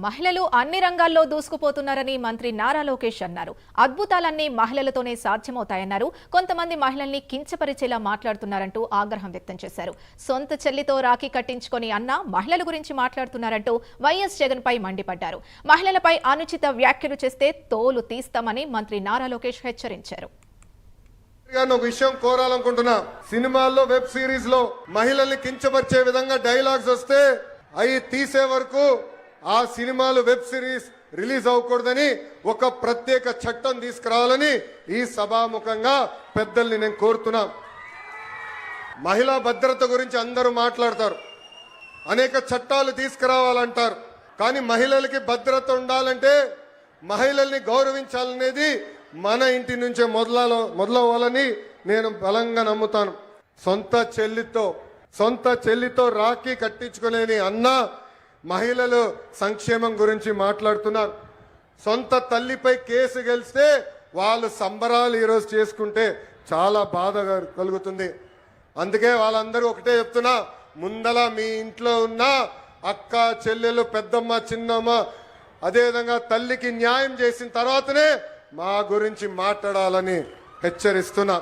మహిళలు అన్ని రంగాల్లో దూసుకుపోతున్నారని మంత్రి నారా లోకేష్ అన్నారు. అద్భుతాలన్నీ మహిళలతోనే సాధ్యమవుతాయన్నారు. కొంతమంది మహిళల్ని కించపరిచేలా మాట్లాడుతున్నారంటూ ఆగ్రహం వ్యక్తం చేశారు. సొంత చెల్లితో రాఖీ కట్టించుకొని అన్న మహిళల గురించి మాట్లాడుతున్నారంటూ వైఎస్ జగన్ పై మండిపడ్డారు. మహిళలపై అనుచిత వ్యాఖ్యలు చేస్తే తోలు తీస్తామని మంత్రి నారా లోకేష్ హెచ్చరించారు. ఒక విషయం కోరాలనుకుంటున్నా. సినిమాల్లో వెబ్ సిరీస్ లో మహిళల్ని కించపరిచే విధంగా డైలాగ్స్ వస్తే అవి తీసే వరకు ఆ సినిమాలు వెబ్ సిరీస్ రిలీజ్ అవ్వకూడదని ఒక ప్రత్యేక చట్టం తీసుకురావాలని ఈ సభాముఖంగా పెద్దల్ని నేను కోరుతున్నా. మహిళా భద్రత గురించి అందరూ మాట్లాడతారు, అనేక చట్టాలు తీసుకురావాలంటారు. కానీ మహిళలకి భద్రత ఉండాలంటే మహిళల్ని గౌరవించాలనేది మన ఇంటి నుంచే మొదలవ్వాలని నేను బలంగా నమ్ముతాను. సొంత చెల్లితో రాఖీ కట్టించుకునేని అన్న మహిళలు సంక్షేమం గురించి మాట్లాడుతున్నారు. సొంత తల్లిపై కేసు గెలిస్తే వాళ్ళు సంబరాలు ఈరోజు చేసుకుంటే చాలా బాధ కలుగుతుంది. అందుకే వాళ్ళందరూ ఒకటే చెప్తున్నా, ముందల మీ ఇంట్లో ఉన్న అక్క చెల్లెలు పెద్దమ్మ చిన్నమ్మ అదేవిధంగా తల్లికి న్యాయం చేసిన తర్వాతనే మా గురించి మాట్లాడాలని హెచ్చరిస్తున్నా.